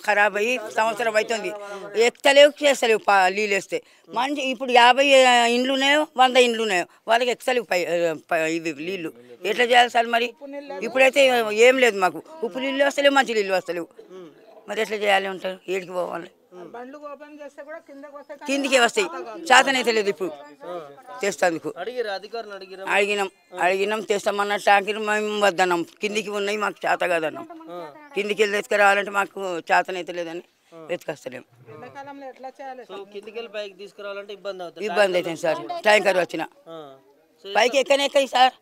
ఖరాబ్ అయ్యి సంవత్సరం అవుతుంది. ఎక్కలేవు చేస్తలేవు నీళ్ళు వేస్తే. మంచి ఇప్పుడు 50 ఇండ్లు ఉన్నాయో 100 ఇండ్లు ఉన్నాయో వాళ్ళకి ఎక్కలేవు ఇవి నీళ్ళు. ఎట్లా చేయాలి సార్ మరి? ఇప్పుడైతే ఏం లేదు మాకు. ఉప్పు నీళ్ళు వస్తలేవు, మంచి నీళ్ళు వస్తలేవు. మరి ఎట్లా చేయాలి ఉంటారు? ఏడికి పోవాలి? కిందికే వస్తాయి. చేతనైతే లేదు ఇప్పుడు తెస్తందుకు. అడిగినాం తెస్తామన్న ట్యాంకర్ మేము వద్దన్నాం. కిందికి ఉన్నాయి మాకు చేత కాదన్నాం. కిందికి వెళ్ళి తీసుకురావాలంటే మాకు చేతనైతే లేదని వెతుకొస్తలేము. ఇబ్బంది అవుతుంది సార్. ట్యాంకర్ వచ్చిన పైకి ఎక్కనే సార్.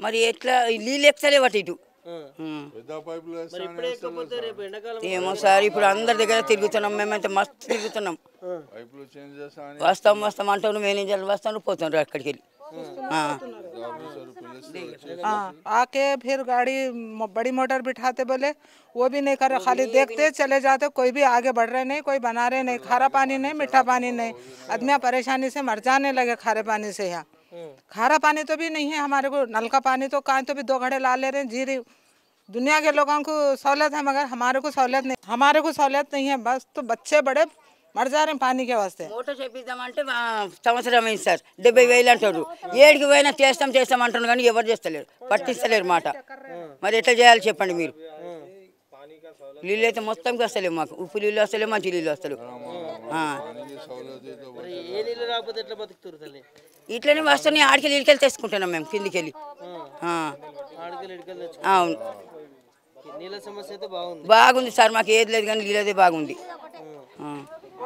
మరి ఎట్లా నీళ్ళు ఎక్కలేవు అటు ఇటు. ఏమో సార్ ఇప్పుడు అందరి దగ్గర తిరుగుతున్నాం. మేమైతే మస్తు తిరుగుతున్నాం. వస్తాం అంటాను. మేనేజర్లు వస్తాను పోతాను అక్కడికి వెళ్ళి. आके फिर गाड़ी बड़ी मोटर बिठाते बोले वो भी नहीं कर रहे, खाली देखते चले जाते। कोई भी आगे बढ़ रहे नहीं, कोई बना रहे नहीं। खारा पानी नहीं, मीठा पानी नहीं। आदमी परेशानी से मर जाने लगे खारे पानी से। यहाँ खारा पानी तो भी नहीं है हमारे को। नल का पानी तो कहाँ तो भी 2 घड़े ला ले रहे हैं। जीरी दुनिया के लोगों को सहूलत है मगर हमारे को सहूलत नहीं। हमारे को सहूलत नहीं है। बस तो बच्चे बड़े मर जा रहे हैं पानी के वास्ते। మోటార్ చేపిద్దామంటే సంవత్సరం అయింది సార్. 70,000 అంటారు. ఏడికి పోయినా చేస్తాం అంటారు కానీ ఎవరు చేస్తలేరు, పట్టిస్తలేరు మాట. మరి ఎట్లా చేయాలి చెప్పండి మీరు? నీళ్ళు అయితే మొత్తంకి వస్తలేవు మాకు. ఉప్పు నీళ్ళు వస్తలేవు, మంచి నీళ్ళు వస్తలేవు. ఇట్లనే వస్తున్నాయి. ఆడికెళ్ళి ఇడికెళ్ళి తెచ్చుకుంటున్నాం మేము కిందికి వెళ్ళి. అవును బాగుంది సార్. మాకు ఏది లేదు కానీ నీళ్ళదే బాగుంది.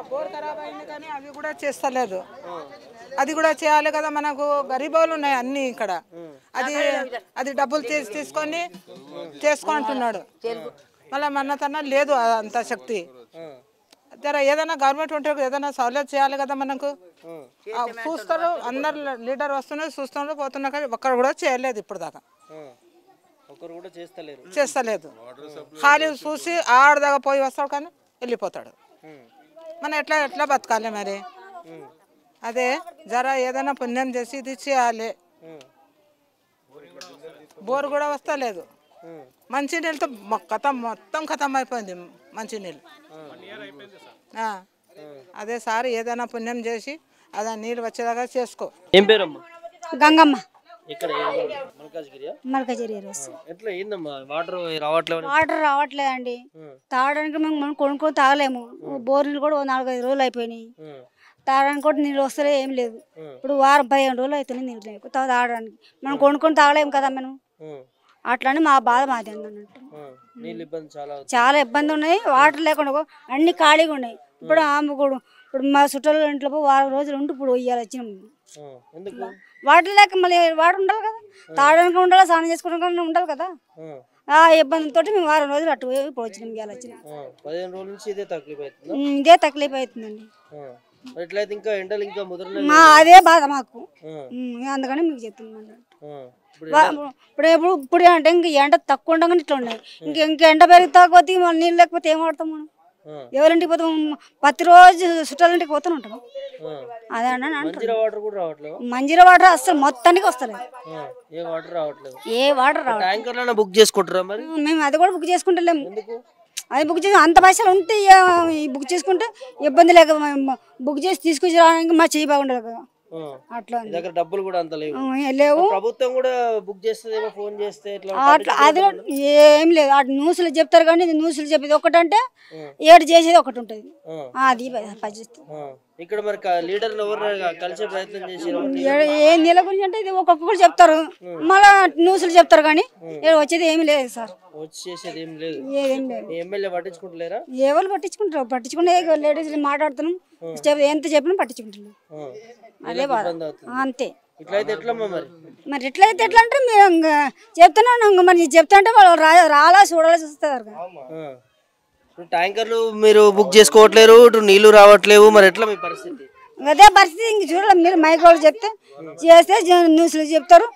బోర్ ఖరాబ్ అయింది కానీ అవి కూడా చేస్తలేదు. అది కూడా చేయాలి కదా. మనకు గరీబోళ్ళు ఉన్నాయి అన్ని ఇక్కడ. అది డబ్బులు తీసుకొని చేసుకుంటున్నాడు. మళ్ళీ మన్నతన లేదు అంత శక్తి. జర ఏదైనా గవర్నమెంట్ ఉంటే ఏదైనా సౌలభ్యం చేయాలి కదా మనకు. చూస్తారు అందరు లీడర్ వస్తున్నారు, చూస్తున్నారు, పోతున్నారు కానీ ఒక్కరు కూడా చేయలేదు ఇప్పుడు దాకా. చేస్తలేదు. ఖాళీ చూసి ఆడదాకా పోయి వస్తాడు కానీ వెళ్ళిపోతాడు. మనం ఎట్లా బతకాలి మరి? అదే జర ఏదైనా పుణ్యం చేసి ఇది చేయాలి. బోర్ కూడా వస్తలేదు. మంచి నీళ్ళతో మొత్తం ఖతం అయిపోయింది మంచి నీళ్ళు. అదే సార్ ఏదైనా పుణ్యం చేసి అదే నీళ్ళు వచ్చేదాకా చేసుకో. ఏం పేరమ్మా? గంగమ్మ. వాటర్ రావట్లేదండి. తాగడానికి మేము కొనుక్కొని తాగలేము. బోర్ నీళ్ళు కూడా 4-5 రోజులు అయిపోయినాయి. తాగడానికి కూడా నీళ్ళు వస్తలే ఏం లేదు. ఇప్పుడు వారం 15 రోజులు అవుతుంది నీళ్ళు లేవు తాగడానికి. మనం కొనుక్కొని తాగలేము కదా మనం. అట్లని మా బాధ మాది అన్నట్టు. చాలా ఇబ్బంది ఉన్నాయి. వాటర్ లేకుండా అన్ని ఖాళీగా ఉన్నాయి. ఇప్పుడు ఇప్పుడు మా చుట్టాల ఇంట్లో వారం రోజులు ఉండి ఇప్పుడు ఇయ్యాలి వచ్చినాం. వాటర్ లేక మళ్ళీ వాటర్ ఉండాలి కదా. తాగడానికి ఉండాలి, స్నానం చేసుకోవడానికి ఉండాలి కదా. ఆ ఇబ్బందితో మేము వారం రోజులు అటు ఇప్పుడు వచ్చినాం. ఇవాళ వచ్చినాం. ఇదే తక్లీఫ్ అవుతుందండి. అదే బాధ మాకు. అందుకని మీకు చెప్తున్నాను. ఇప్పుడు అంటే ఇంక ఎండ తక్కువ ఉండగానే ఇట్లా ఉన్నాయి. ఇంక ఎండ పెరిగితే నీళ్ళు లేకపోతే ఏం వాడతాం మనం? ఎవరింటికి పోతాం? ప్రతిరోజు చుట్టాలింటికి పోతూనే ఉంటాం. అదే మంజీరా వాటర్ అసలు మొత్తానికి వస్తలేదు. ఏ వాటర్ రావట్లేదు. మేము అది కూడా బుక్ చేసుకుంటలేము. అది బుక్ చేసి అంత పైసలు ఉంటే బుక్ చేసుకుంటే ఇబ్బంది లేక బుక్ చేసి తీసుకొచ్చి రావడానికి మా చెయ్యి బాగుండదు కదా. అట్లా డబ్బులు కూడా అంత లేవు. ప్రభుత్వం కూడా బుక్ చేస్తుందేమో ఫోన్ చేస్తే. అట్లా అది ఏం లేదు. అటు న్యూస్లు చెప్తారు కానీ న్యూస్లు చెప్పేది ఒకటి అంటే ఏడు చేసేది ఒకటి ఉంటుంది. అది పరిస్థితి. ఇక్కడ మరి లీడర్లు ఎవరు కలిసే ప్రయత్నం చేశారు? ఏ నెల గురించి అంటే ఇది ఒక్కొక్కరు చెప్తారు, మళ్ళా న్యూస్లు చెప్తారు కానీ వచ్చేది ఏమి లేదు సార్. వచ్చేసేది ఏం లేదు. ఎమ్మెల్యే పట్టించుకుంటలేరా? ఎవరు పట్టించుకుంటారు? పట్టించుకుంటే లేడీస్ మాట్లాడుతున్నాం, ఎంత చెప్పినా పట్టించుకుంటున్నాం. అదే బాధ అంతే. మరి ఎట్లయితే ఎట్లా అంటే మీరు చెప్తున్నాను. మరి చెప్తా అంటే వాళ్ళు రాలా చూడాలి చూస్తారు. ట్యాంకర్లు మీరు బుక్ చేసుకోవట్లేరు, ఇటు నీళ్లు రావట్లేవు, మరి ఎట్లా మీ పరిస్థితి? అదే పరిస్థితి. ఇంక చూడాలి మీరు మైక్ వాళ్ళు చెప్తే చేస్తే న్యూస్లు చెప్తారు.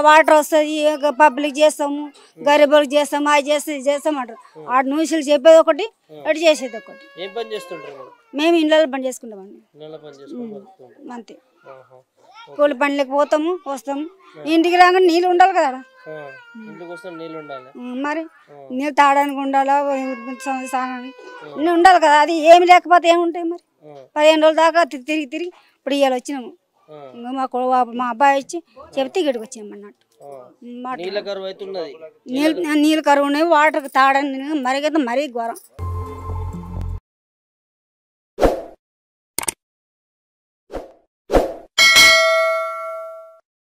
వాటర్ వస్తుంది, పబ్లిక్ చేస్తాము, గరీబులకు చేస్తాము, అది చేస్తే చేస్తాం అంటారు. ఆ న్యూస్లు చెప్పేది ఒకటి, అటు చేసేది ఒకటి. ఏం పని చేస్తుంటారు? మేము ఇళ్ళలో పని చేసుకుంటామండి అంతే. కూలి పనులకు పోతాము వస్తాము. ఇంటికి రాగా నీళ్ళు ఉండాలి కదా ఆడ. ఇంటికి వస్తే నీళ్ళు ఉండాలి. మరి నీళ్ళు తాగడానికి ఉండాలా, స్నానానికి అన్నీ ఉండాలి కదా. అది ఏమి లేకపోతే ఏముంటాయి మరి. 15 రోజుల దాకా తిరిగి తిరిగి ఇప్పుడు ఇవాళ వచ్చినాము. మా అబ్బాయి వచ్చి చెప్తే ఇక్కడికి వచ్చాము అన్నట్టు. నీళ్ళ కరువు అవుతున్నది. నీళ్ళు కరువు ఉన్నాయి. వాటర్ తాగడానికి మరీ ఘోరం.